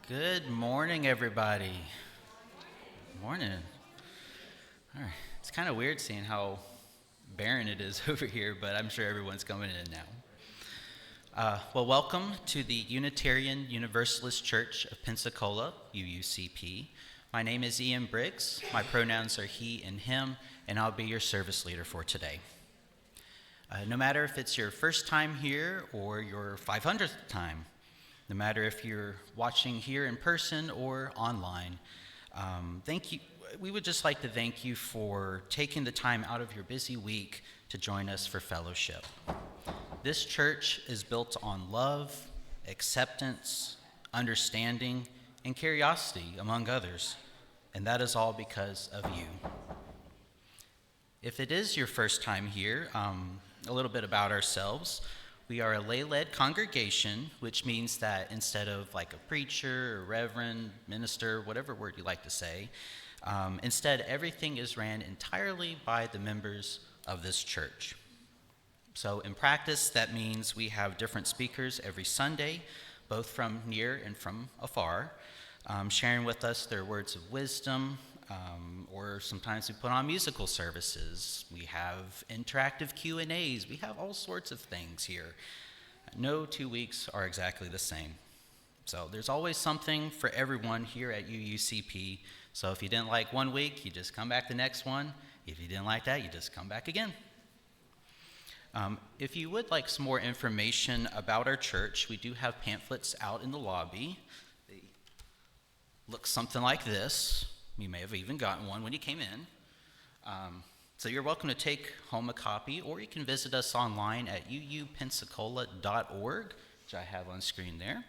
Good morning, everybody. Morning. All right. It's kind of weird seeing how barren it is over here, but I'm sure everyone's coming in now. Well, welcome to the Unitarian Universalist Church of Pensacola, UUCP. My name is Ian Briggs. My pronouns are he and him, and I'll be your service leader for today. No matter if it's your first time here or your 500th time, no matter if you're watching here in person or online, thank you. We would just like to thank you for taking the time out of your busy week to join us for fellowship. This church is built on love, acceptance, understanding, and curiosity, among others, and that is all because of you. If it is your first time here, a little bit about ourselves. We are a lay-led congregation, which means that instead of like a preacher, or reverend, minister, whatever word you like to say, instead everything is ran entirely by the members of this church. So in practice, that means we have different speakers every Sunday, both from near and from afar, sharing with us their words of wisdom, or sometimes we put on musical services. We have interactive Q&As. We have all sorts of things here. No 2 weeks are exactly the same. So there's always something for everyone here at UUCP. So if you didn't like 1 week, you just come back the next one. If you didn't like that, you just come back again. If you would like some more information about our church, we do have pamphlets out in the lobby. They look something like this. You may have even gotten one when you came in. So you're welcome to take home a copy, or you can visit us online at uupensacola.org, which I have on screen there.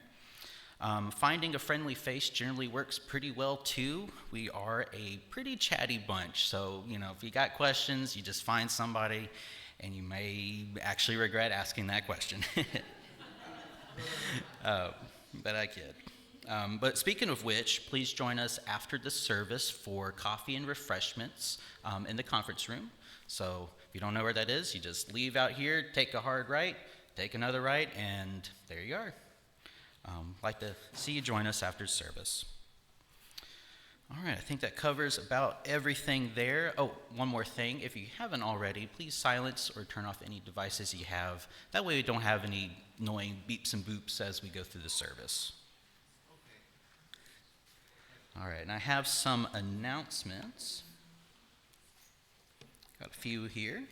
Finding a friendly face generally works pretty well too. We are a pretty chatty bunch, so if you got questions, you just find somebody, and you may actually regret asking that question. But I kid. But speaking of which, please join us after the service for coffee and refreshments in the conference room. So if you don't know where that is, you just leave out here, take a hard right, take another right, and there you are. Like to see you join us after service. All right, I think that covers about everything there. Oh, one more thing. If you haven't already, please silence or turn off any devices you have. That way we don't have any annoying beeps and boops as we go through the service. All right, and I have some announcements. Got a few here.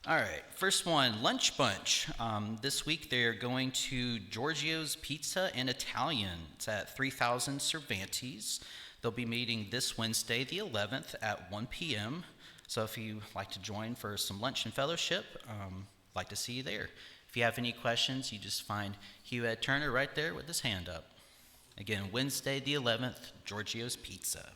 All right, first one, Lunch Bunch. This week they're going to Giorgio's Pizza and Italian. It's at 3000 Cervantes. They'll be meeting this Wednesday, the 11th at 1 p.m. So if you like to join for some lunch and fellowship, I'd like to see you there. If you have any questions, you just find Hugh Ed Turner right there with his hand up. Again, Wednesday the 11th, Giorgio's Pizza.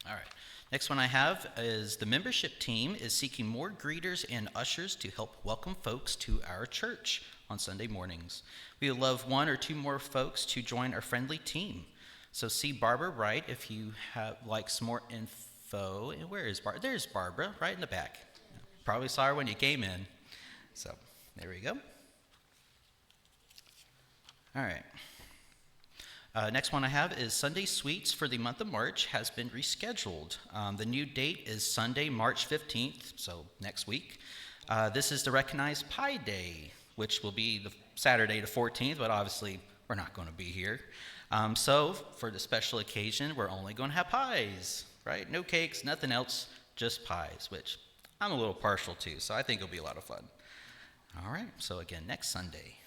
All right, next one I have is the membership team is seeking more greeters and ushers to help welcome folks to our church on Sunday mornings. We would love 1 or 2 more folks to join our friendly team. So see Barbara Wright if you have like some more info. And where is Barbara? There's Barbara right in the back. Probably saw her when you came in. So there we go. All right. Next one I have is Sunday Sweets for the month of March has been rescheduled. The new date is Sunday, March 15th, so next week. This is to recognize Pie Day, which will be the Saturday the 14th, but obviously we're not going to be here. So for the special occasion, we're only going to have pies, right? No cakes, nothing else, just pies, which I'm a little partial to, so I think it'll be a lot of fun. All right, so again, next Sunday.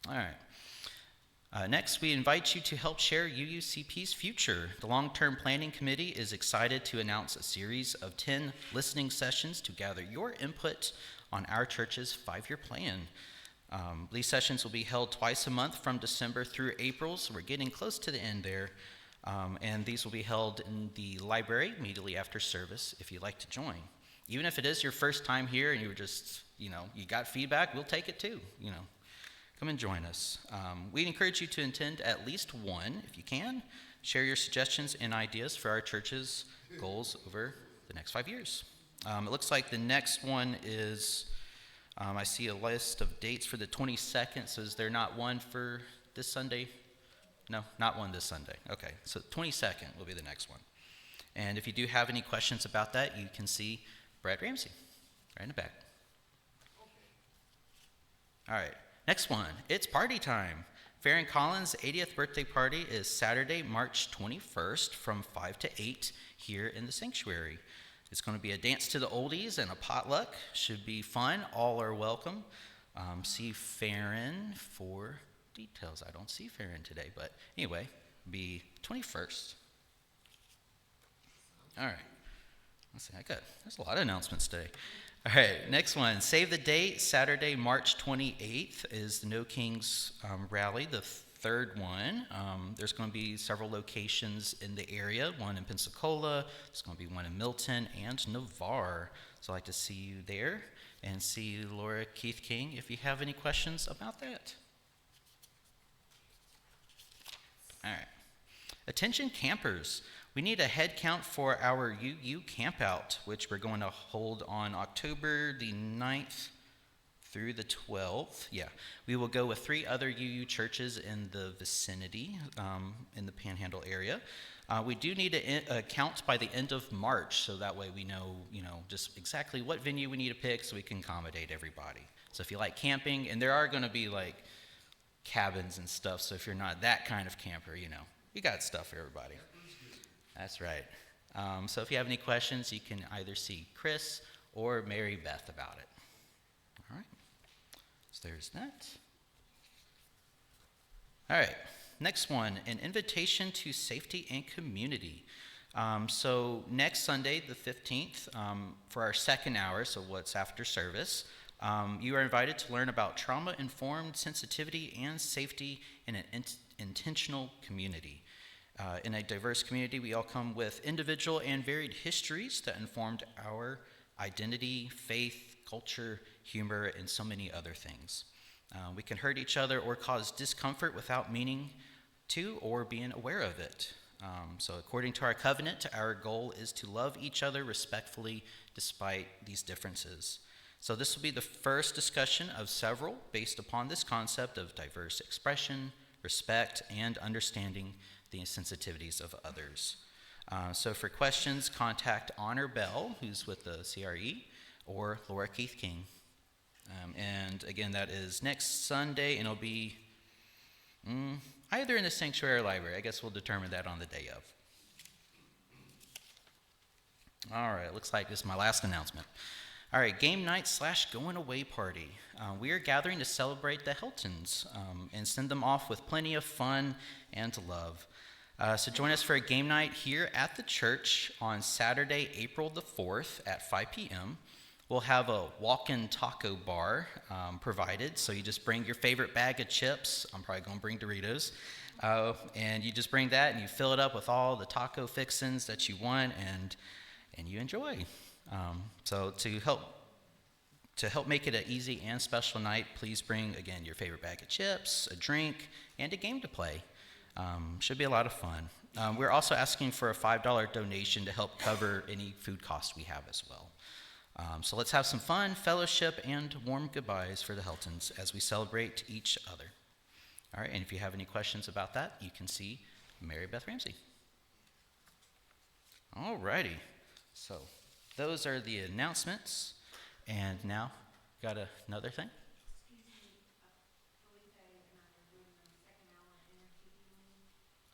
All right. Next, we invite you to help share UUCP's future. The Long-Term Planning Committee is excited to announce a series of 10 listening sessions to gather your input on our church's 5-year plan. These sessions will be held twice a month from December through April, so we're getting close to the end there. And these will be held in the library immediately after service if you'd like to join. Even if it is your first time here and you were just, you got feedback, we'll take it too, Come and join us. We'd encourage you to attend at least one if you can. Share your suggestions and ideas for our church's goals over the next 5 years. It looks like the next one is I see a list of dates for the 22nd, so is there not one for this Sunday? No, not one this Sunday. Okay, so 22nd will be the next one. And if you do have any questions about that, you can see Brad Ramsey right in the back. All right, next one. It's party time. Farron Collins' 80th birthday party is Saturday, March 21st from 5 to 8 here in the sanctuary. It's going to be a dance to the oldies and a potluck. Should be fun. All are welcome. See Farron for details. I don't see Farron today, but anyway, be 21st. All right. Let's see. There's a lot of announcements today. All right, next one. Save the date. Saturday, March 28th is the No Kings rally, the third one. There's going to be several locations in the area, one in Pensacola, there's going to be one in Milton and Navarre. So I'd like to see you there and see Laura Keith King if you have any questions about that. All right. Attention campers. We need a head count for our UU campout, which we're going to hold on October the 9th through the 12th. Yeah, we will go with 3 other UU churches in the vicinity, in the Panhandle area. We do need a count by the end of March, so that way we know, just exactly what venue we need to pick so we can accommodate everybody. So if you like camping, and there are going to be like cabins and stuff, so if you're not that kind of camper, you got stuff for everybody. That's right. So if you have any questions, you can either see Chris or Mary Beth about it. All right. So there's that. All right. Next one, an invitation to safety and community. So next Sunday, the 15th, for our second hour, so what's after service, you are invited to learn about trauma-informed sensitivity and safety in an intentional community. In a diverse community, we all come with individual and varied histories that informed our identity, faith, culture, humor, and so many other things. We can hurt each other or cause discomfort without meaning to or being aware of it. So according to our covenant, our goal is to love each other respectfully despite these differences. So this will be the first discussion of several based upon this concept of diverse expression, respect, and understanding the sensitivities of others. So for questions, contact Honor Bell, who's with the CRE, or Laura Keith King. And again, that is next Sunday, and it'll be either in the sanctuary or library. I guess we'll determine that on the day of. All right, looks like this is my last announcement. All right, game night / going away party. We are gathering to celebrate the Heltons and send them off with plenty of fun and love. So join us for a game night here at the church on Saturday, April the 4th at 5 p.m. We'll have a walk-in taco bar provided, so you just bring your favorite bag of chips. I'm probably going to bring Doritos. And you just bring that and you fill it up with all the taco fixins that you want and you enjoy. So to help make it an easy and special night, please bring, again, your favorite bag of chips, a drink, and a game to play. Should be a lot of fun. We're also asking for a $5 donation to help cover any food costs we have as well. So let's have some fun, fellowship, and warm goodbyes for the Heltons as we celebrate each other. All right, and if you have any questions about that, you can see Mary Beth Ramsey. All righty, so those are the announcements, and now got another thing.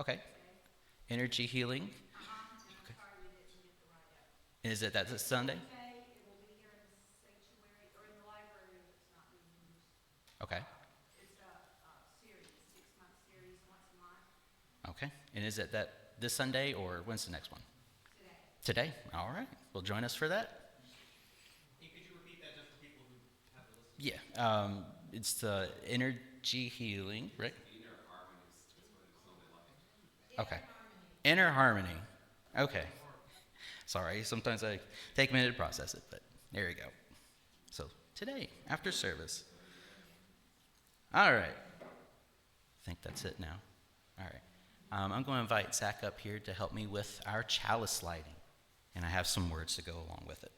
Okay. Energy healing. Okay. Is it that this Sunday? It will be here in the sanctuary or in the library if it's not being used. Okay. It's a series, 6-month series, once a month. Okay. And is it that this Sunday or when's the next one? Today. Today? All right. Well, join us for that. Could you repeat that just for people who have to listen? Yeah. It's the energy healing, right? Okay. Inner harmony. Okay. Sorry, sometimes I take a minute to process it, but there you go. So today, after service. All right. I think that's it now. All right. I'm going to invite Zach up here to help me with our chalice lighting, and I have some words to go along with it.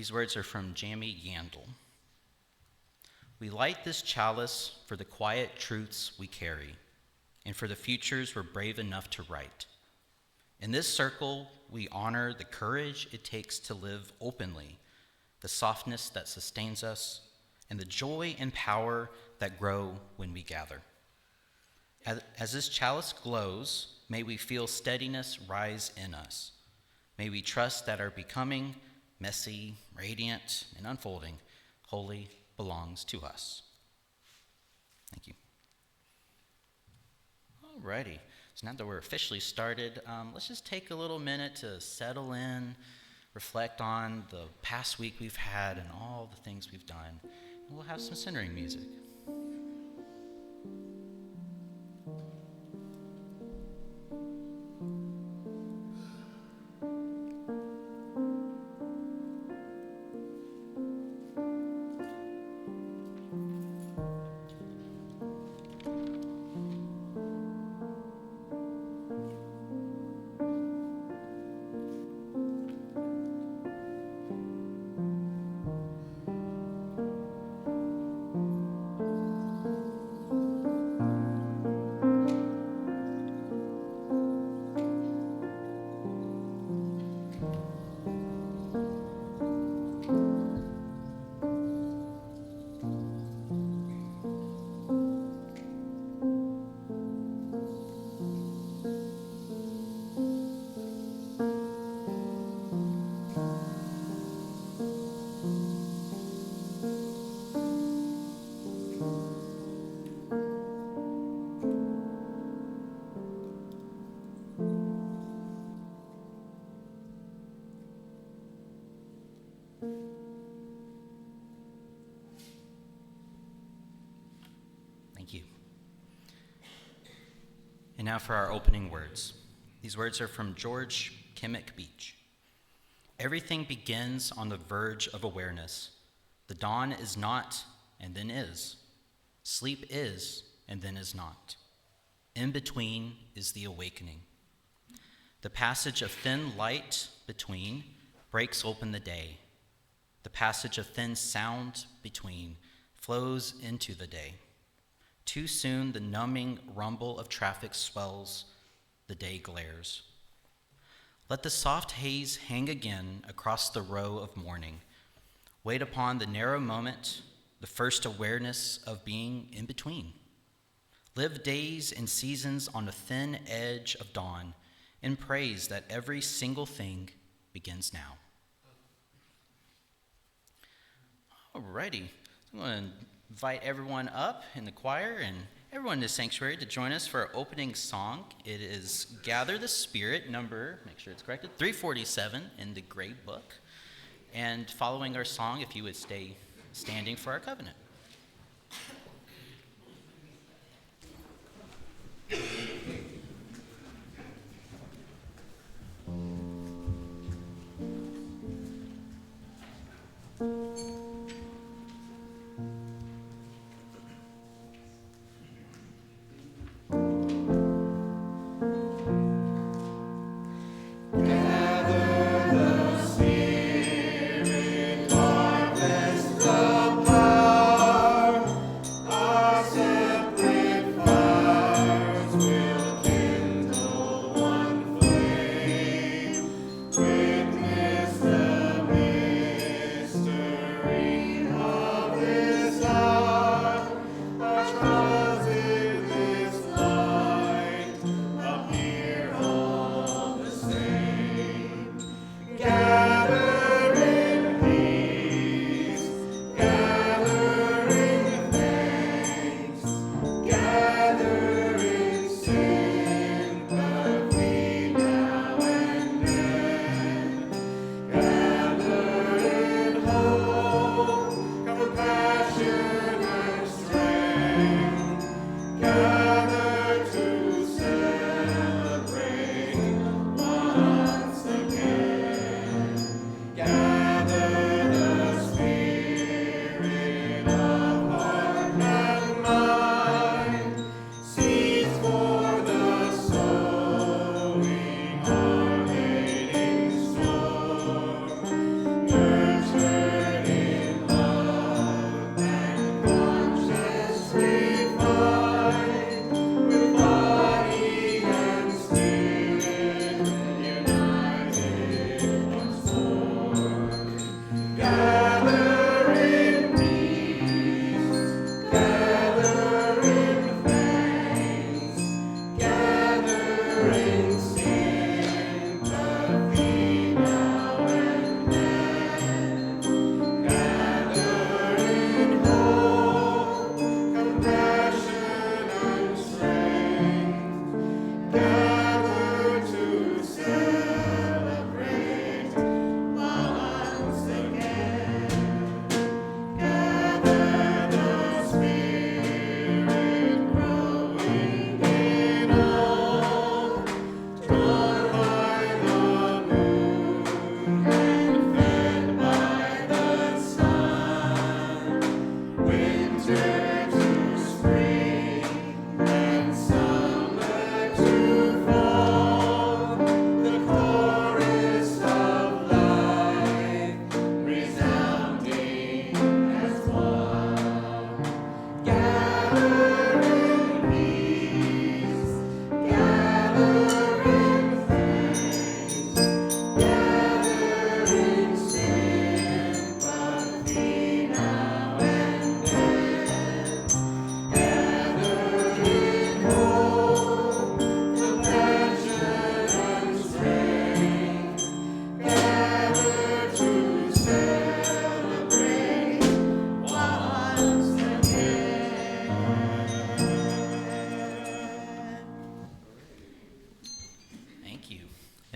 These words are from Jamie Yandel. We light this chalice for the quiet truths we carry, and for the futures we're brave enough to write. In this circle, we honor the courage it takes to live openly, the softness that sustains us, and the joy and power that grow when we gather. As this chalice glows, may we feel steadiness rise in us. May we trust that our becoming, messy, radiant, and unfolding, wholly belongs to us. Thank you. Alrighty, so now that we're officially started, let's just take a little minute to settle in, reflect on the past week we've had and all the things we've done. And we'll have some centering music. Thank you. And now for our opening words. These words are from George Kimmick Beach. Everything begins on the verge of awareness. The dawn is not and then is. Sleep is and then is not. In between is the awakening. The passage of thin light between breaks open the day. The passage of thin sound between flows into the day. Too soon the numbing rumble of traffic swells, the day glares. Let the soft haze hang again across the row of morning. Wait upon the narrow moment, the first awareness of being in between. Live days and seasons on the thin edge of dawn in praise that every single thing begins now. Alrighty, I'm going to invite everyone up in the choir and everyone in the sanctuary to join us for our opening song. It is Gather the Spirit, number, make sure it's corrected, 347 in the Gray Book. And following our song, if you would stay standing for our covenant. Power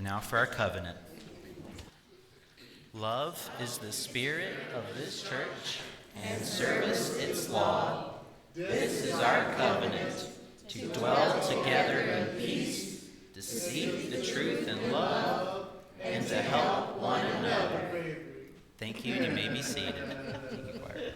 now for our covenant. Love is the spirit of this church, and service its law. This is our covenant, to dwell together in peace, to seek the truth in love, and to help one another. Thank you. You may be seated. Thank you, choir.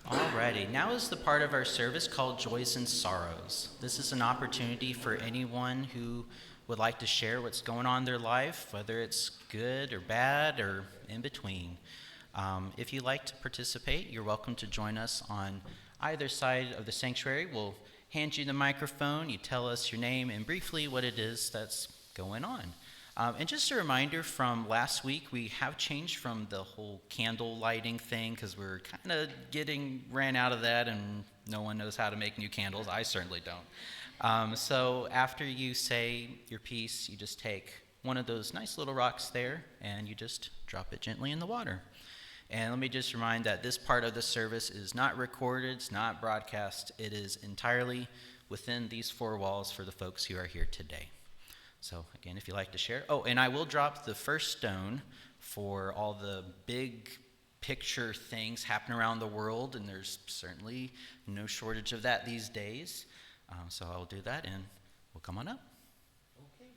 Alrighty, now is the part of our service called Joys and Sorrows. This is an opportunity for anyone who would like to share what's going on in their life, whether it's good or bad or in between. If you'd like to participate, you're welcome to join us on either side of the sanctuary. We'll hand you the microphone, you tell us your name and briefly what it is that's going on. And just a reminder from last week, we have changed from the whole candle lighting thing because we're kind of ran out of that and no one knows how to make new candles. I certainly don't. So after you say your piece, you just take one of those nice little rocks there and you just drop it gently in the water. And let me just remind that this part of the service is not recorded, it's not broadcast. It is entirely within these four walls for the folks who are here today. So again, if you'd like to share. Oh, and I will drop the first stone for all the big picture things happening around the world, and there's certainly no shortage of that these days. So I'll do that, and we'll come on up. Okay.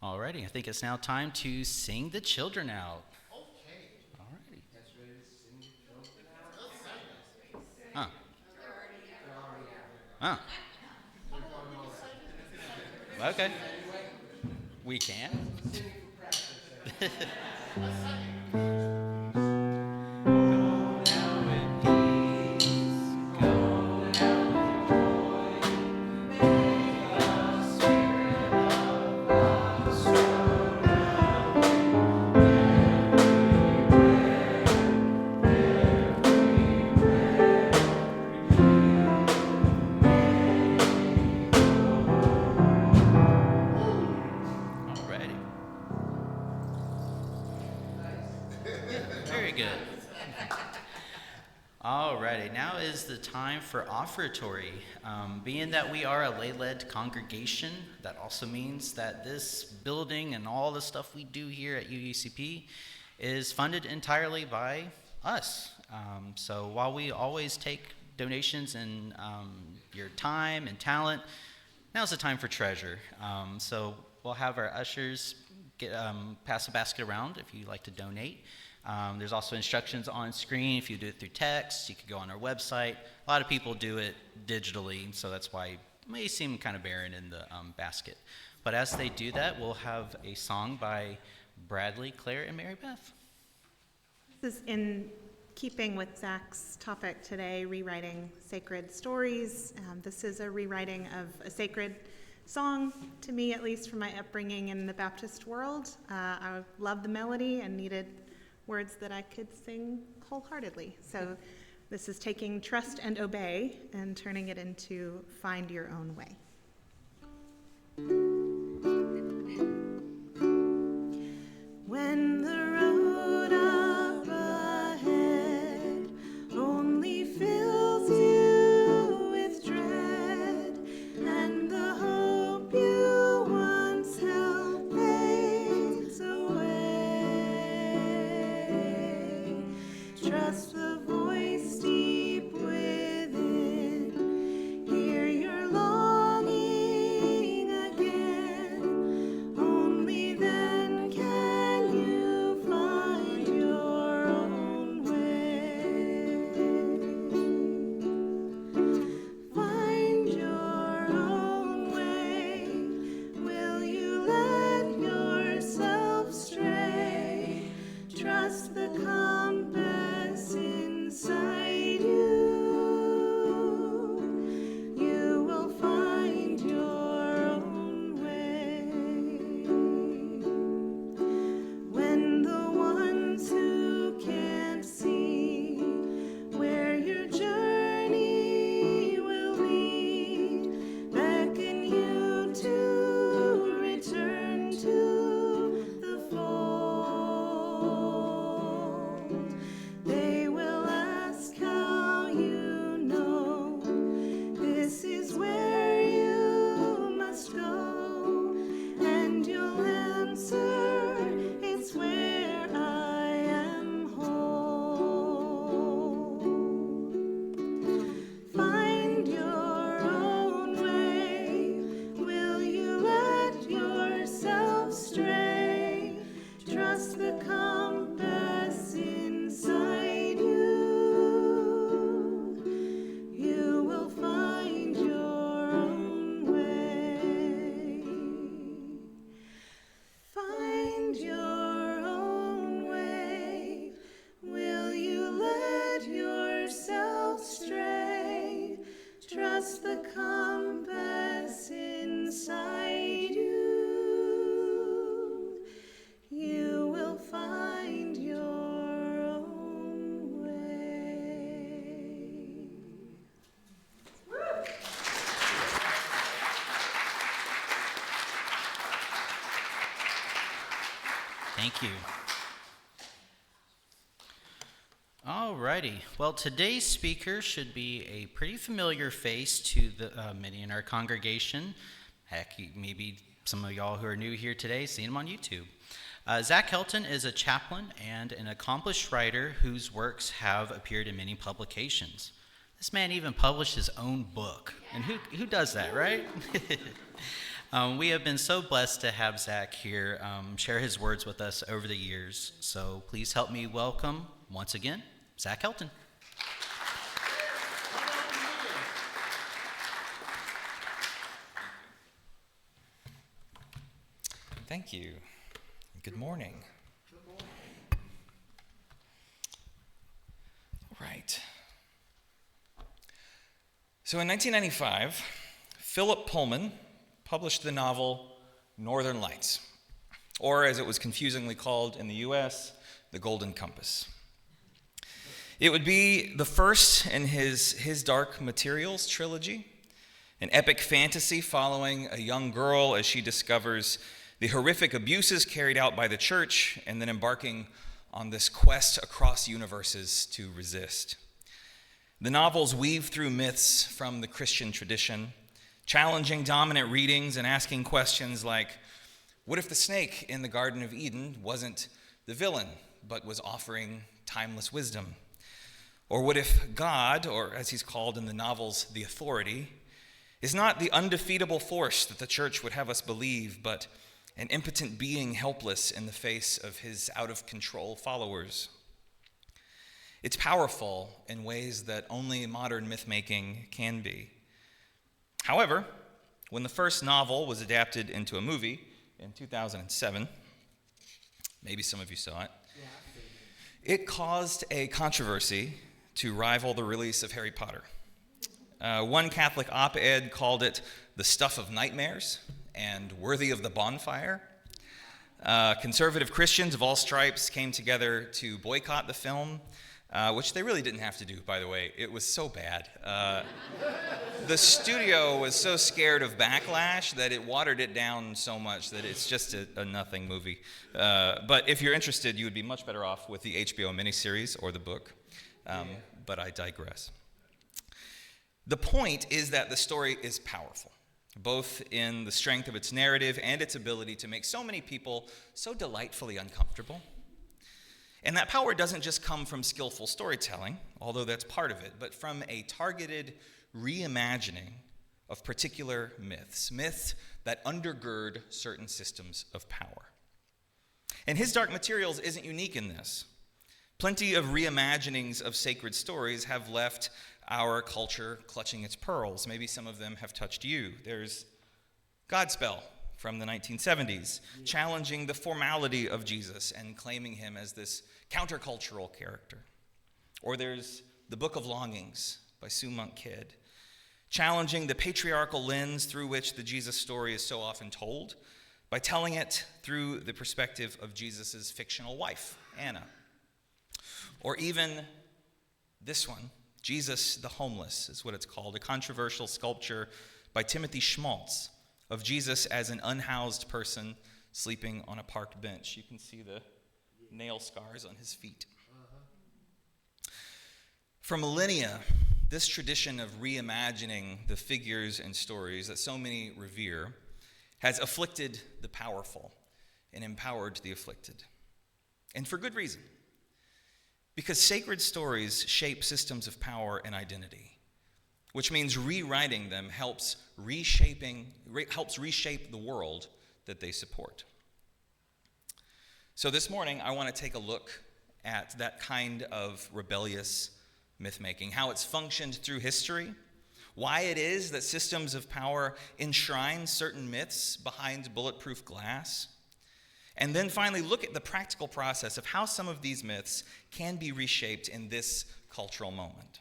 Alrighty, I think it's now time to sing the children out. Alrighty. Huh. Huh. Okay. We can. Alrighty. Very good. Alrighty, now is the time for offertory. Being that we are a lay-led congregation, that also means that this building and all the stuff we do here at UUCP is funded entirely by us. So while we always take donations and your time and talent, now's the time for treasure. So we'll have our ushers pass a basket around if you'd like to donate. There's also instructions on screen if you do it through text. You could go on our website. A lot of people do it digitally, so that's why it may seem kind of barren in the basket. But as they do that, we'll have a song by Bradley, Claire, and Mary Beth. This is in keeping with Zach's topic today, rewriting sacred stories. This is a rewriting of a sacred song, to me at least, from my upbringing in the Baptist world. I loved the melody and needed words that I could sing wholeheartedly. So this is taking Trust and Obey and turning it into Find Your Own Way. When the road up ahead only fills you with dread, and the hope you once held fades away, trust the voice deep within, hear your longing again. Only then can you find your own way. Find your own way. Will you let yourself stray? Trust the compass inside you. You will find your own way. When the ones who can't see where your journey will lead beckon you to return to the fold, they will ask how you know this is where you must go, and you'll answer, it's where I am whole. Find your own way. Will you let yourself stray? Trust the compass inside you. You will find your own way. Find your own way. Will you let yourself stray? Trust the compass inside you. You will find your own way. Thank you. Alrighty. Well, today's speaker should be a pretty familiar face to many in our congregation. Heck, maybe some of y'all who are new here today seen him on YouTube. Zach Helton is a chaplain and an accomplished writer whose works have appeared in many publications. This man even published his own book. And who does that, right? We have been so blessed to have Zach here share his words with us over the years. So please help me welcome, once again, Zach Helton. Thank you. Good morning. All right. So in 1995, Philip Pullman published the novel Northern Lights, or as it was confusingly called in the U.S., The Golden Compass. It would be the first in his Dark Materials trilogy, an epic fantasy following a young girl as she discovers the horrific abuses carried out by the church and then embarking on this quest across universes to resist. The novels weave through myths from the Christian tradition, challenging dominant readings and asking questions like, what if the snake in the Garden of Eden wasn't the villain, but was offering timeless wisdom? Or what if God, or as he's called in the novels, the authority, is not the undefeatable force that the church would have us believe, but an impotent being helpless in the face of his out-of-control followers? It's powerful in ways that only modern myth-making can be. However, when the first novel was adapted into a movie in 2007, maybe some of you saw it, It caused a controversy to rival the release of Harry Potter. One Catholic op-ed called it the stuff of nightmares and worthy of the bonfire. Conservative Christians of all stripes came together to boycott the film, which they really didn't have to do, by the way. It was so bad. The studio was so scared of backlash that it watered it down so much that it's just a nothing movie. But if you're interested, you would be much better off with the HBO miniseries or the book. But I digress. The point is that the story is powerful, both in the strength of its narrative and its ability to make so many people so delightfully uncomfortable. And that power doesn't just come from skillful storytelling, although that's part of it, but from a targeted reimagining of particular myths that undergird certain systems of power. And His Dark Materials isn't unique in this. Plenty of reimaginings of sacred stories have left our culture clutching its pearls. Maybe some of them have touched you. There's Godspell from the 1970s, challenging the formality of Jesus and claiming him as this countercultural character. Or there's The Book of Longings by Sue Monk Kidd, challenging the patriarchal lens through which the Jesus story is so often told by telling it through the perspective of Jesus' fictional wife, Anna. Or even this one, Jesus the Homeless is what it's called, a controversial sculpture by Timothy Schmaltz of Jesus as an unhoused person sleeping on a park bench. You can see the nail scars on his feet. For millennia, this tradition of reimagining the figures and stories that so many revere has afflicted the powerful and empowered the afflicted. And for good reason. Because sacred stories shape systems of power and identity, which means rewriting them helps reshape the world that they support. So this morning, I want to take a look at that kind of rebellious mythmaking, how it's functioned through history, why it is that systems of power enshrine certain myths behind bulletproof glass, and then finally look at the practical process of how some of these myths can be reshaped in this cultural moment.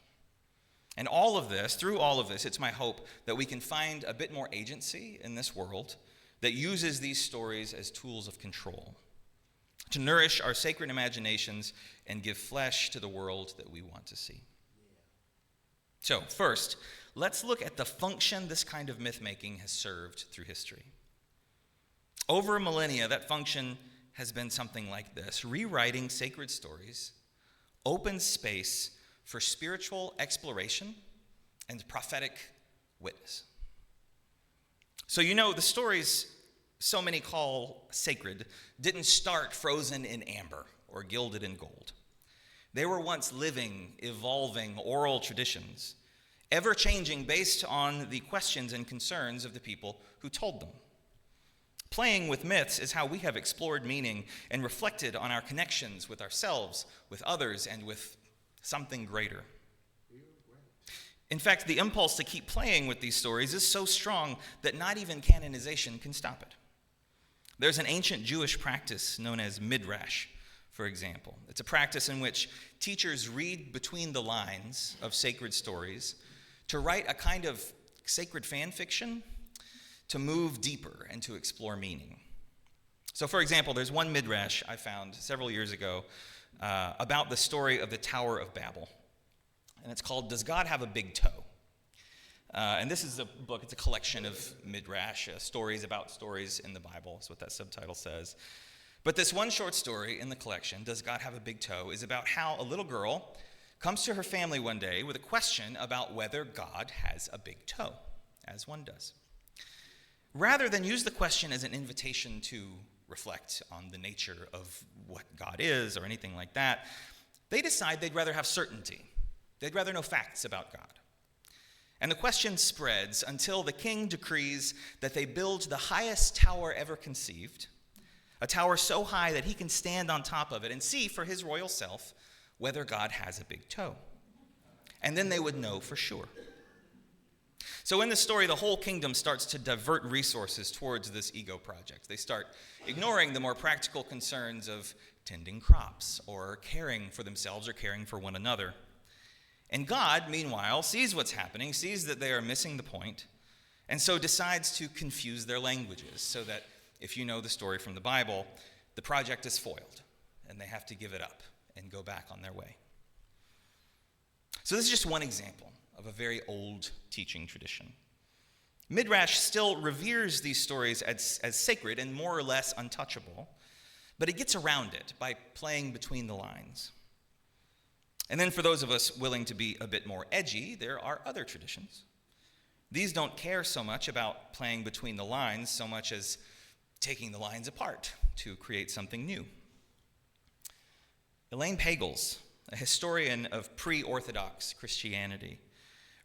And through all of this, it's my hope that we can find a bit more agency in this world that uses these stories as tools of control, to nourish our sacred imaginations and give flesh to the world that we want to see. So first, let's look at the function this kind of myth-making has served through history. Over millennia, that function has been something like this. Rewriting sacred stories opens space for spiritual exploration and prophetic witness. So the stories so many call sacred didn't start frozen in amber or gilded in gold. They were once living, evolving oral traditions, ever-changing based on the questions and concerns of the people who told them. Playing with myths is how we have explored meaning and reflected on our connections with ourselves, with others, and with something greater. In fact, the impulse to keep playing with these stories is so strong that not even canonization can stop it. There's an ancient Jewish practice known as midrash, for example. It's a practice in which teachers read between the lines of sacred stories to write a kind of sacred fan fiction to move deeper and to explore meaning. So, for example, there's one midrash I found several years ago about the story of the Tower of Babel. And it's called, Does God Have a Big Toe? And this is a book, it's a collection of midrash, stories about stories in the Bible. That's what that subtitle says. But this one short story in the collection, Does God Have a Big Toe?, is about how a little girl comes to her family one day with a question about whether God has a big toe, as one does. Rather than use the question as an invitation to reflect on the nature of what God is or anything like that, they decide they'd rather have certainty. They'd rather know facts about God. And the question spreads until the king decrees that they build the highest tower ever conceived, a tower so high that he can stand on top of it and see for his royal self whether God has a big toe. And then they would know for sure. So in the story, the whole kingdom starts to divert resources towards this ego project. They start ignoring the more practical concerns of tending crops or caring for themselves or caring for one another. And God, meanwhile, sees what's happening, sees that they are missing the point, and so decides to confuse their languages so that, if you know the story from the Bible, the project is foiled and they have to give it up and go back on their way. So this is just one example of a very old teaching tradition. Midrash still reveres these stories as sacred and more or less untouchable, but it gets around it by playing between the lines. And then for those of us willing to be a bit more edgy, there are other traditions. These don't care so much about playing between the lines so much as taking the lines apart to create something new. Elaine Pagels, a historian of pre-Orthodox Christianity,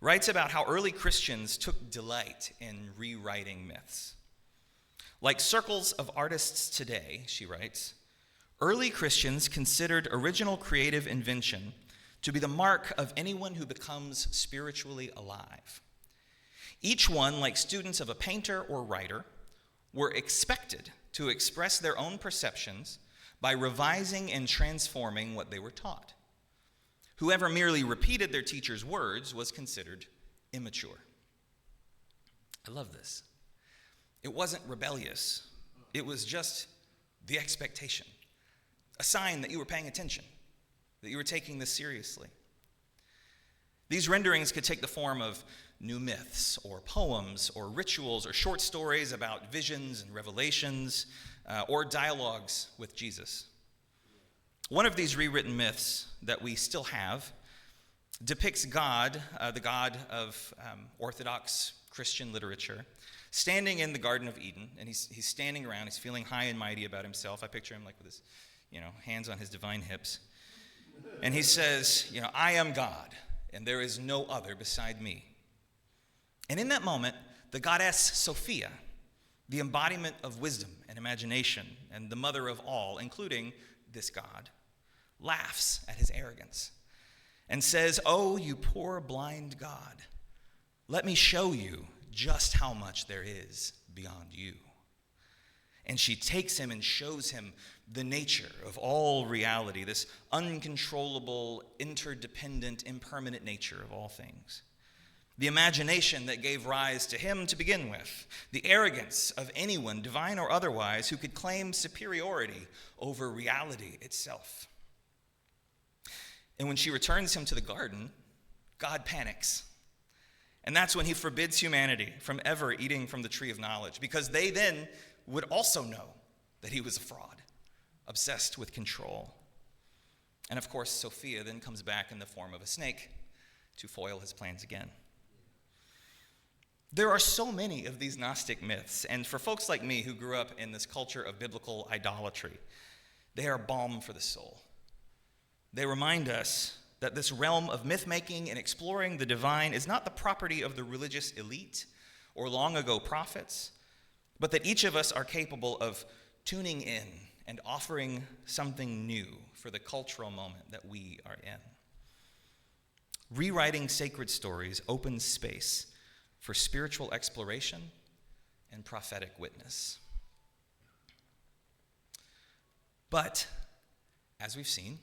writes about how early Christians took delight in rewriting myths. Like circles of artists today, she writes, early Christians considered original creative invention to be the mark of anyone who becomes spiritually alive. Each one, like students of a painter or writer, were expected to express their own perceptions by revising and transforming what they were taught. Whoever merely repeated their teacher's words was considered immature. I love this. It wasn't rebellious. It was just the expectation, a sign that you were paying attention, that you were taking this seriously. These renderings could take the form of new myths or poems or rituals or short stories about visions and revelations or dialogues with Jesus. One of these rewritten myths that we still have depicts God, the God of Orthodox Christian literature, standing in the Garden of Eden, and he's standing around, he's feeling high and mighty about himself. I picture him like with his, hands on his divine hips. And he says, I am God, and there is no other beside me. And in that moment, the goddess Sophia, the embodiment of wisdom and imagination, and the mother of all, including this God, laughs at his arrogance and says, "Oh, you poor blind God, let me show you just how much there is beyond you." And she takes him and shows him the nature of all reality, this uncontrollable, interdependent, impermanent nature of all things. The imagination that gave rise to him to begin with, the arrogance of anyone, divine or otherwise, who could claim superiority over reality itself. And when she returns him to the garden, God panics. And that's when he forbids humanity from ever eating from the tree of knowledge, because they then would also know that he was a fraud, obsessed with control. And of course, Sophia then comes back in the form of a snake to foil his plans again. There are so many of these Gnostic myths, and for folks like me who grew up in this culture of biblical idolatry, they are balm for the soul. They remind us that this realm of myth-making and exploring the divine is not the property of the religious elite or long-ago prophets, but that each of us are capable of tuning in and offering something new for the cultural moment that we are in. Rewriting sacred stories opens space for spiritual exploration and prophetic witness. But, as we've seen,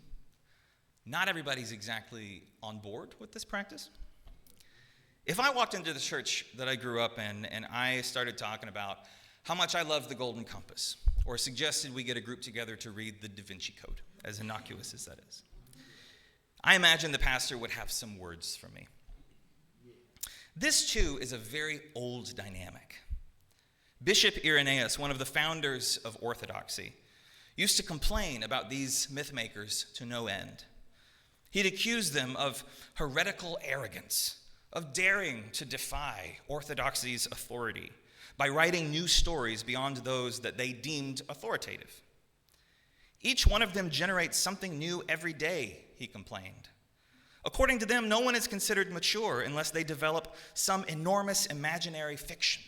not everybody's exactly on board with this practice. If I walked into the church that I grew up in and I started talking about how much I love the Golden Compass, or suggested we get a group together to read the Da Vinci Code, as innocuous as that is, I imagine the pastor would have some words for me. This, too, is a very old dynamic. Bishop Irenaeus, one of the founders of Orthodoxy, used to complain about these myth-makers to no end. He'd accuse them of heretical arrogance, of daring to defy Orthodoxy's authority by writing new stories beyond those that they deemed authoritative. Each one of them generates something new every day, he complained. According to them, no one is considered mature unless they develop some enormous imaginary fiction.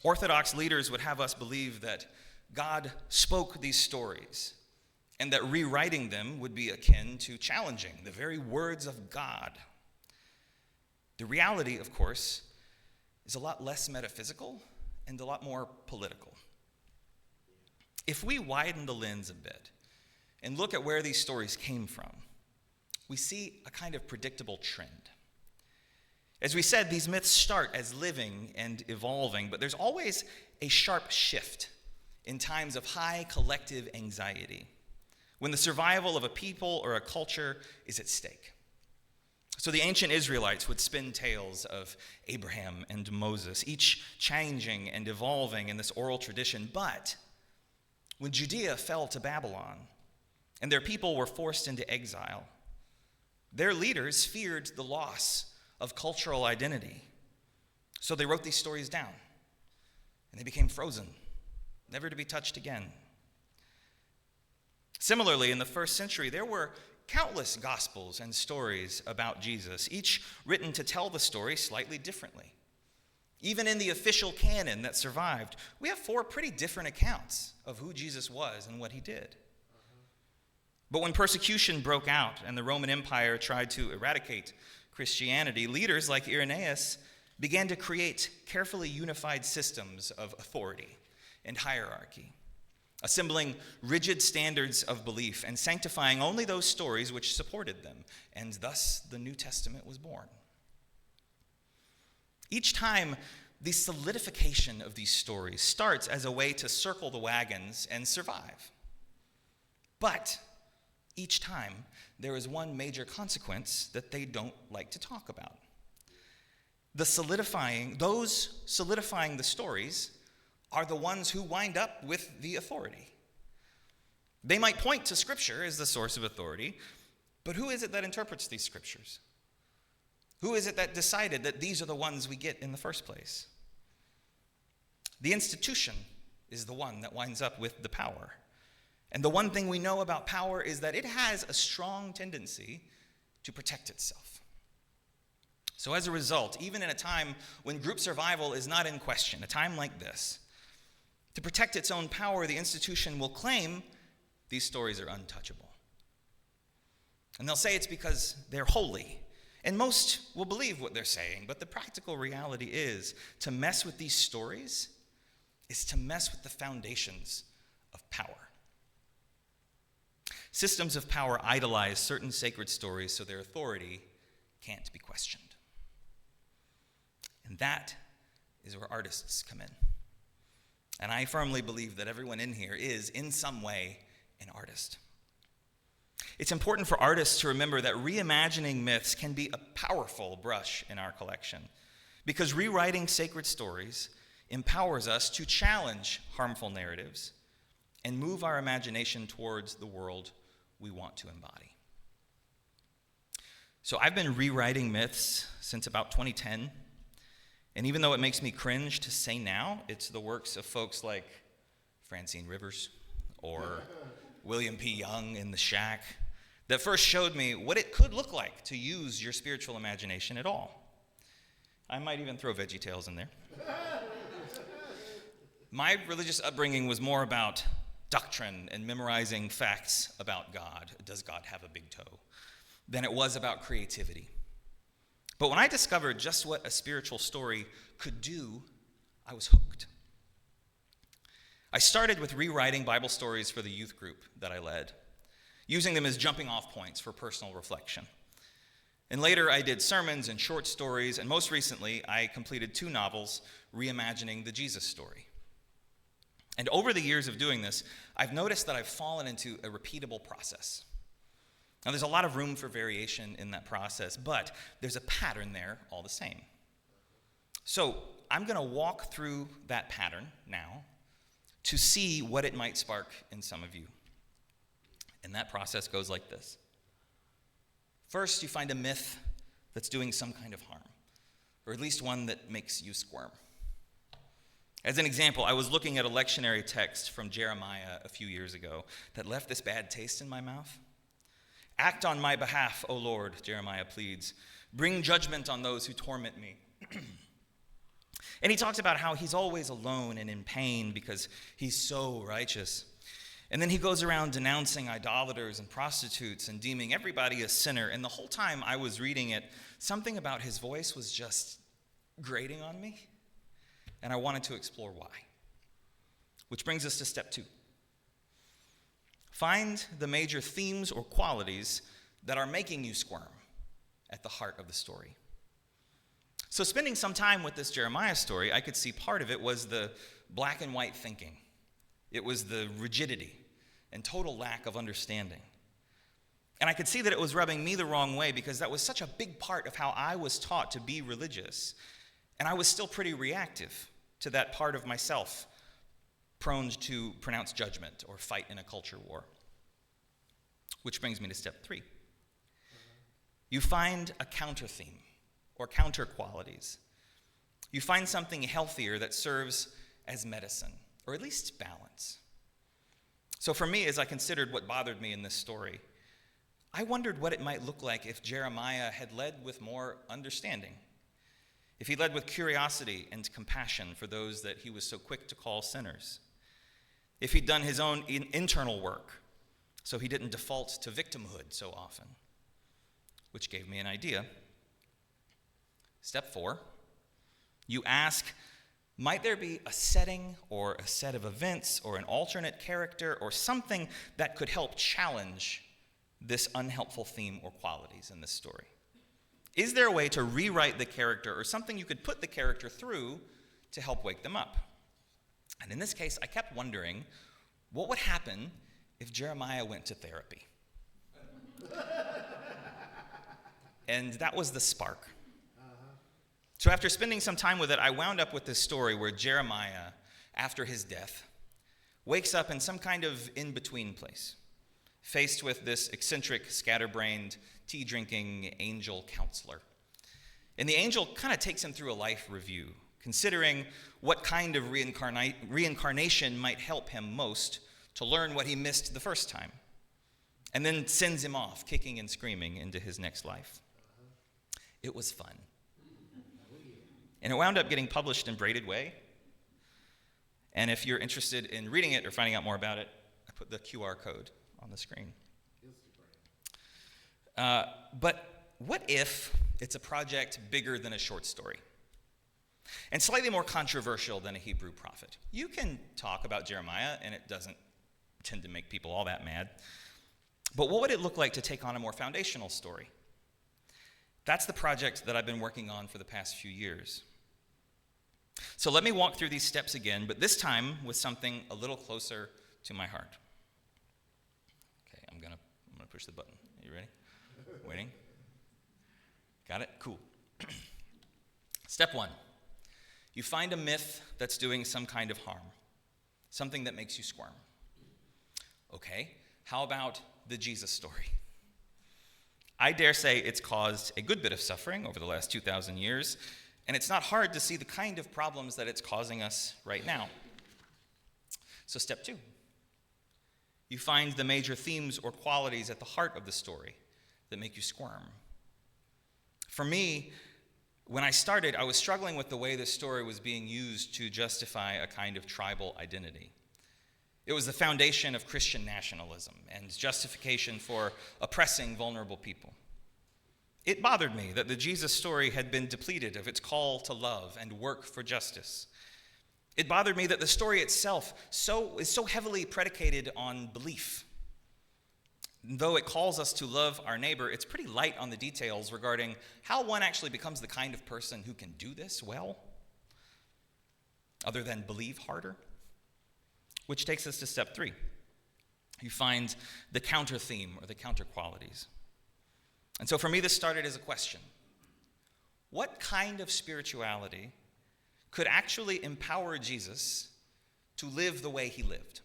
Orthodox leaders would have us believe that God spoke these stories, and that rewriting them would be akin to challenging the very words of God. The reality, of course, is a lot less metaphysical and a lot more political. If we widen the lens a bit and look at where these stories came from, we see a kind of predictable trend. As we said, these myths start as living and evolving, but there's always a sharp shift in times of high collective anxiety, when the survival of a people or a culture is at stake. So the ancient Israelites would spin tales of Abraham and Moses, each changing and evolving in this oral tradition. But when Judea fell to Babylon and their people were forced into exile, their leaders feared the loss of cultural identity. So they wrote these stories down, and they became frozen, never to be touched again. Similarly, in the first century, there were countless gospels and stories about Jesus, each written to tell the story slightly differently. Even in the official canon that survived, we have 4 pretty different accounts of who Jesus was and what he did. But when persecution broke out and the Roman Empire tried to eradicate Christianity, leaders like Irenaeus began to create carefully unified systems of authority and hierarchy, assembling rigid standards of belief and sanctifying only those stories which supported them, and thus the New Testament was born. Each time, the solidification of these stories starts as a way to circle the wagons and survive. But each time, there is one major consequence that they don't like to talk about. Those solidifying the stories are the ones who wind up with the authority. They might point to Scripture as the source of authority, but who is it that interprets these Scriptures? Who is it that decided that these are the ones we get in the first place? The institution is the one that winds up with the power. And the one thing we know about power is that it has a strong tendency to protect itself. So as a result, even in a time when group survival is not in question, a time like this, to protect its own power, the institution will claim these stories are untouchable. And they'll say it's because they're holy. And most will believe what they're saying, but the practical reality is to mess with these stories is to mess with the foundations of power. Systems of power idolize certain sacred stories so their authority can't be questioned. And that is where artists come in. And I firmly believe that everyone in here is, in some way, an artist. It's important for artists to remember that reimagining myths can be a powerful brush in our collection, because rewriting sacred stories empowers us to challenge harmful narratives and move our imagination towards the world we want to embody. So I've been rewriting myths since about 2010, and even though it makes me cringe to say now, it's the works of folks like Francine Rivers or William P. Young in The Shack that first showed me what it could look like to use your spiritual imagination at all. I might even throw VeggieTales in there. My religious upbringing was more about doctrine and memorizing facts about God. Does God have a big toe? Than it was about creativity. But when I discovered just what a spiritual story could do, I was hooked. I started with rewriting Bible stories for the youth group that I led, using them as jumping off points for personal reflection. And later I did sermons and short stories, and most recently I completed 2 novels reimagining the Jesus story. And over the years of doing this, I've noticed that I've fallen into a repeatable process. Now, there's a lot of room for variation in that process, but there's a pattern there all the same. So I'm going to walk through that pattern now to see what it might spark in some of you. And that process goes like this. First, you find a myth that's doing some kind of harm, or at least one that makes you squirm. As an example, I was looking at a lectionary text from Jeremiah a few years ago that left this bad taste in my mouth. Act on my behalf, O Lord, Jeremiah pleads. Bring judgment on those who torment me. And he talks about how he's always alone and in pain because he's so righteous. And then he goes around denouncing idolaters and prostitutes and deeming everybody a sinner. And the whole time I was reading it, something about his voice was just grating on me. And I wanted to explore why. Which brings us to step 2. Find the major themes or qualities that are making you squirm at the heart of the story. So spending some time with this Jeremiah story, I could see part of it was the black and white thinking. It was the rigidity and total lack of understanding. And I could see that it was rubbing me the wrong way because that was such a big part of how I was taught to be religious. And I was still pretty reactive to that part of myself, prone to pronounce judgment or fight in a culture war. Which brings me to step 3. You find a counter theme or counter qualities. You find something healthier that serves as medicine, or at least balance. So for me, as I considered what bothered me in this story, I wondered what it might look like if Jeremiah had led with more understanding, if he led with curiosity and compassion for those that he was so quick to call sinners, if he'd done his own internal work so he didn't default to victimhood so often, which gave me an idea. Step 4, you ask, might there be a setting or a set of events or an alternate character or something that could help challenge this unhelpful theme or qualities in this story? Is there a way to rewrite the character or something you could put the character through to help wake them up? And in this case, I kept wondering, what would happen if Jeremiah went to therapy? And that was the spark. So after spending some time with it, I wound up with this story where Jeremiah, after his death, wakes up in some kind of in-between place, faced with this eccentric, scatterbrained, tea-drinking angel counselor. And the angel kind of takes him through a life review, considering what kind of reincarnation might help him most to learn what he missed the first time, and then sends him off, kicking and screaming, into his next life. It was fun. And it wound up getting published in Braided Way. And if you're interested in reading it or finding out more about it, I put the QR code on the screen. But what if it's a project bigger than a short story? And slightly more controversial than a Hebrew prophet? You can talk about Jeremiah, and it doesn't tend to make people all that mad. But what would it look like to take on a more foundational story? That's the project that I've been working on for the past few years. So let me walk through these steps again, but this time with something a little closer to my heart. Okay, I'm gonna push the button. Are you ready? Waiting? Got it? Cool. Step 1. You find a myth that's doing some kind of harm, something that makes you squirm. Okay, how about the Jesus story? I dare say it's caused a good bit of suffering over the last 2,000 years, and it's not hard to see the kind of problems that it's causing us right now. So step 2. You find the major themes or qualities at the heart of the story that make you squirm. For me, when I started, I was struggling with the way this story was being used to justify a kind of tribal identity. It was the foundation of Christian nationalism and justification for oppressing vulnerable people. It bothered me that the Jesus story had been depleted of its call to love and work for justice. It bothered me that the story itself is so heavily predicated on belief. Though it calls us to love our neighbor, it's pretty light on the details regarding how one actually becomes the kind of person who can do this well, other than believe harder. Which takes us to step 3. You find the counter theme or the counter qualities. And so for me, this started as a question. What kind of spirituality could actually empower Jesus to live the way he lived?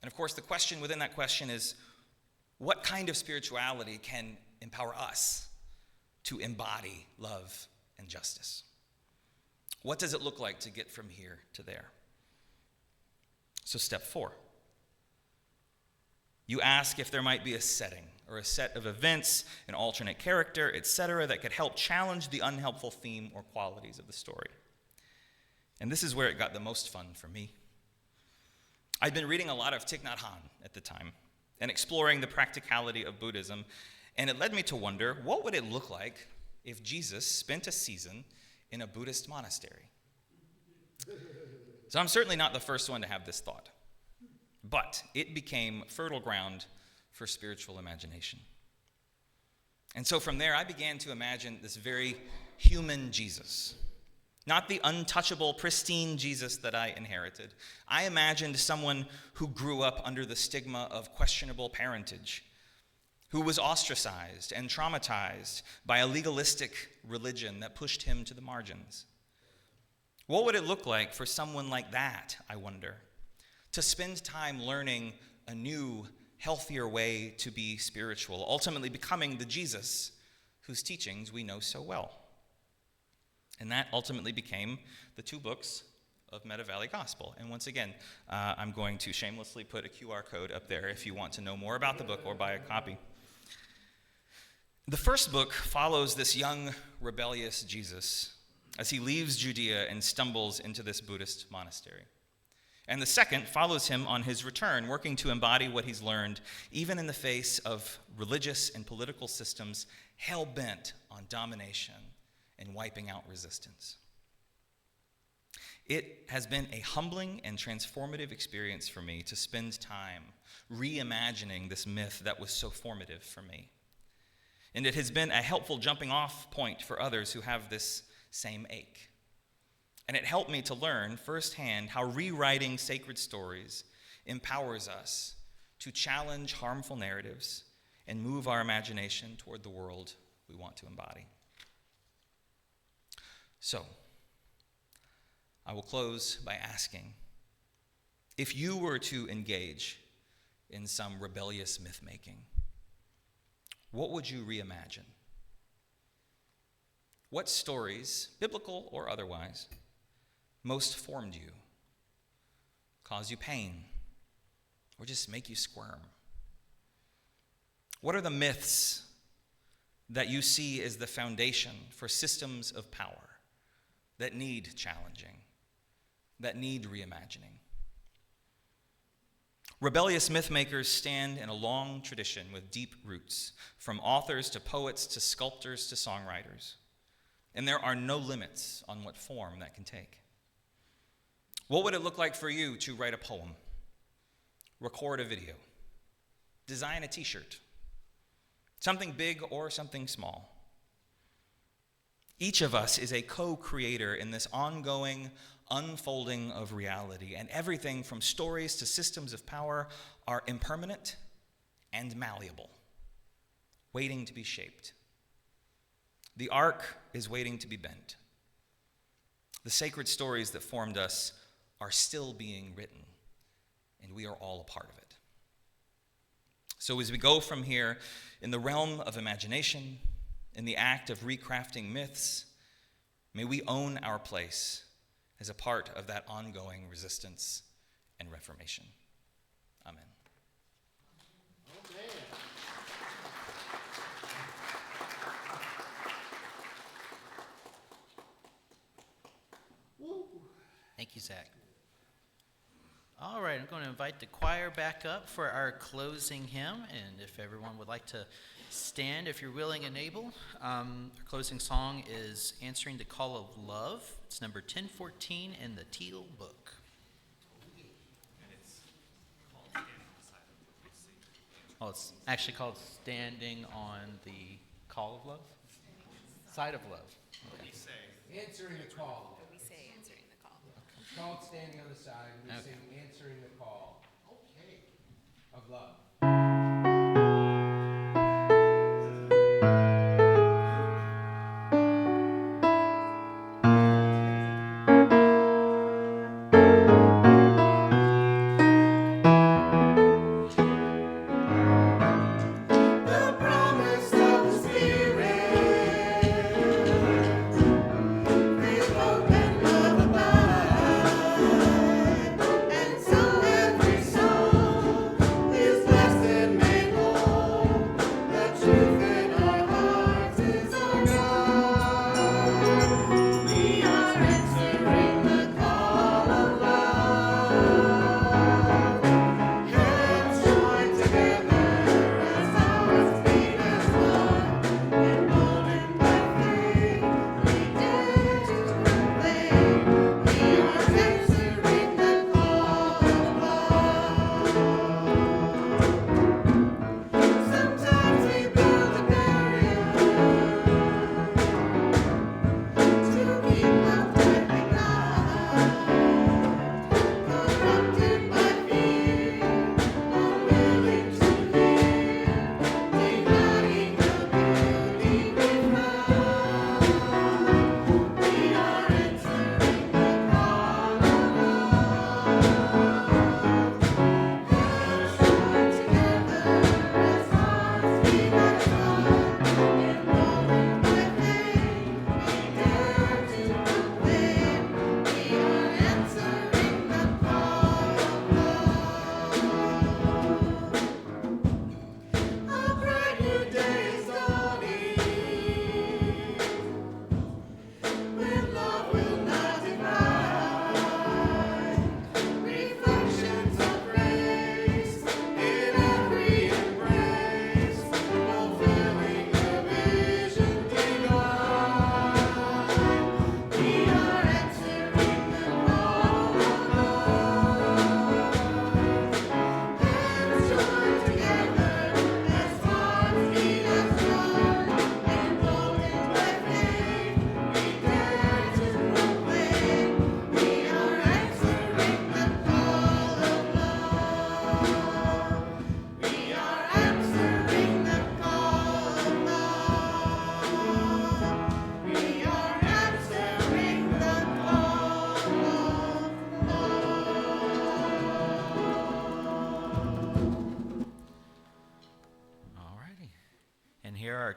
And of course, the question within that question is, what kind of spirituality can empower us to embody love and justice? What does it look like to get from here to there? So step 4, you ask if there might be a setting or a set of events, an alternate character, etc., that could help challenge the unhelpful theme or qualities of the story. And this is where it got the most fun for me. I'd been reading a lot of Thich Nhat Hanh at the time and exploring the practicality of Buddhism, and it led me to wonder, what would it look like if Jesus spent a season in a Buddhist monastery? So I'm certainly not the first one to have this thought, but it became fertile ground for spiritual imagination. And so from there, I began to imagine this very human Jesus. Not the untouchable, pristine Jesus that I inherited. I imagined someone who grew up under the stigma of questionable parentage, who was ostracized and traumatized by a legalistic religion that pushed him to the margins. What would it look like for someone like that, I wonder, to spend time learning a new, healthier way to be spiritual, ultimately becoming the Jesus whose teachings we know so well? And that ultimately became the 2 books of Metta Valley Gospel. And once again, I'm going to shamelessly put a QR code up there if you want to know more about the book or buy a copy. The first book follows this young, rebellious Jesus as he leaves Judea and stumbles into this Buddhist monastery. And the second follows him on his return, working to embody what he's learned, even in the face of religious and political systems hell-bent on domination and wiping out resistance. It has been a humbling and transformative experience for me to spend time reimagining this myth that was so formative for me. And it has been a helpful jumping off point for others who have this same ache. And it helped me to learn firsthand how rewriting sacred stories empowers us to challenge harmful narratives and move our imagination toward the world we want to embody. So, I will close by asking, if you were to engage in some rebellious myth-making, what would you reimagine? What stories, biblical or otherwise, most formed you, cause you pain, or just make you squirm? What are the myths that you see as the foundation for systems of power that need challenging, that need reimagining? Rebellious myth-makers stand in a long tradition with deep roots, from authors to poets to sculptors to songwriters. And there are no limits on what form that can take. What would it look like for you to write a poem, record a video, design a t-shirt, something big or something small? Each of us is a co-creator in this ongoing unfolding of reality, and everything from stories to systems of power are impermanent and malleable, waiting to be shaped. The arc is waiting to be bent. The sacred stories that formed us are still being written, and we are all a part of it. So as we go from here in the realm of imagination, in the act of recrafting myths, may we own our place as a part of that ongoing resistance and reformation. Amen. Thank you, Zach. All right, I'm going to invite the choir back up for our closing hymn, and if everyone would like to stand, if you're willing and able. Our closing song is Answering the Call of Love. It's number 1014 in the Teal Book. Oh, it's actually called Standing on the Call of Love? Side of Love. Okay. Answering the call. We say answering the call. It's called standing on the side. We Okay. sing answering the call. Okay. Of love. And so every soul is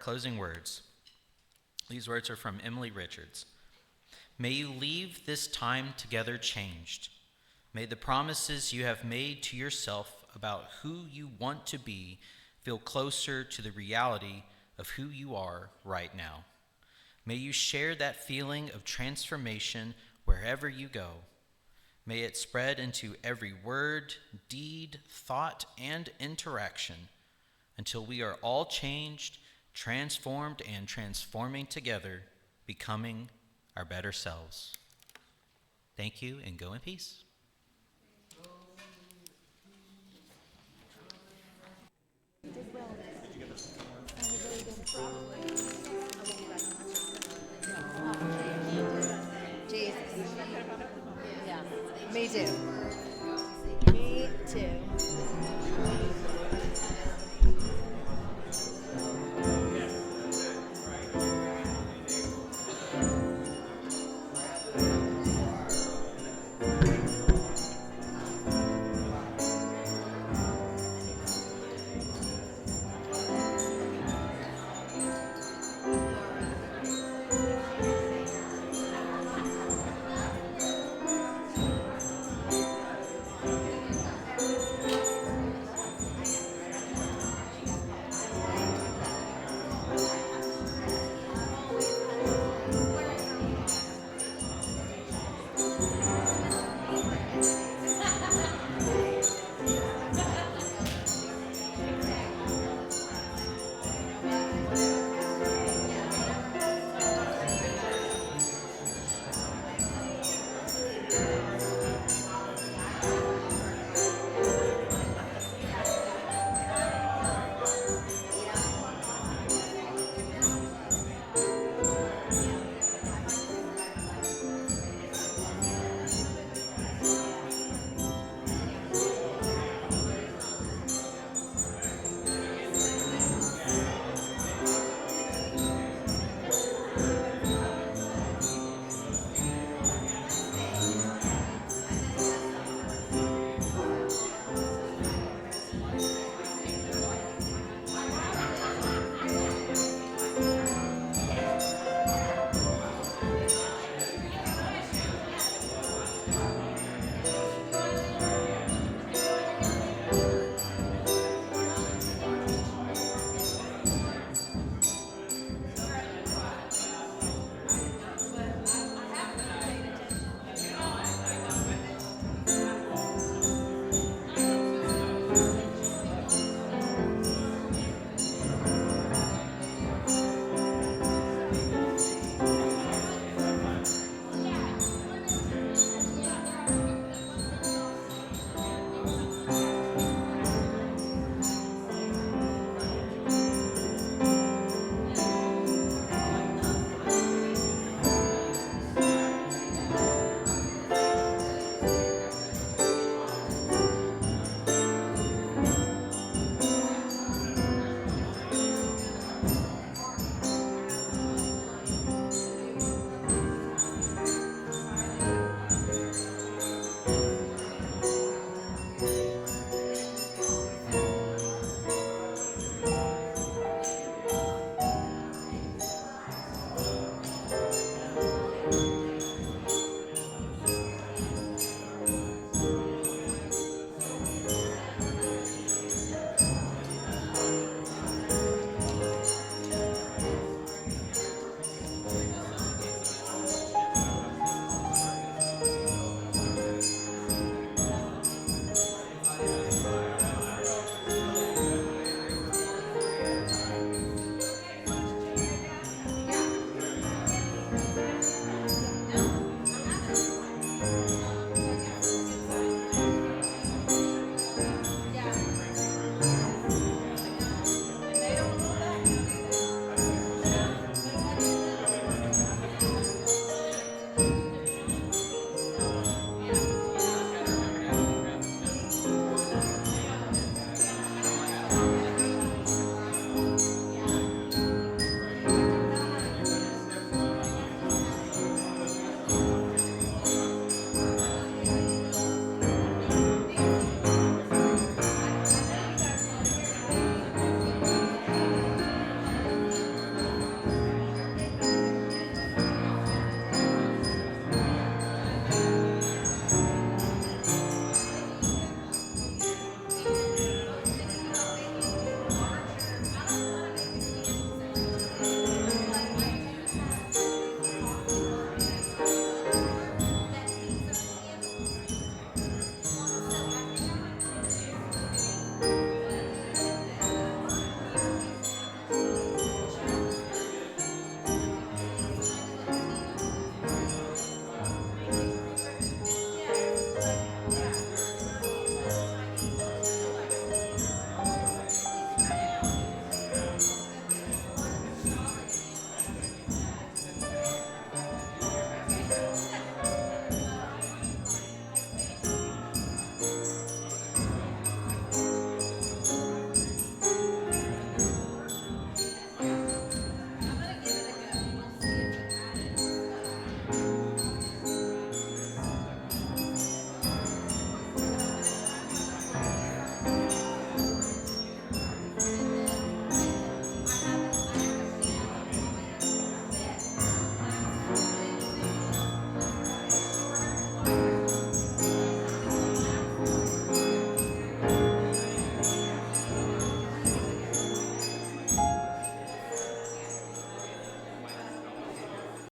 closing words. These words are from Emily Richards. May you leave this time together changed. May the promises you have made to yourself about who you want to be feel closer to the reality of who you are right now. May you share that feeling of transformation wherever you go. May it spread into every word, deed, thought, and interaction until we are all changed, transformed, and transforming together, becoming our better selves. Thank you, and go in peace. Jesus. Yeah. Me too. Me too.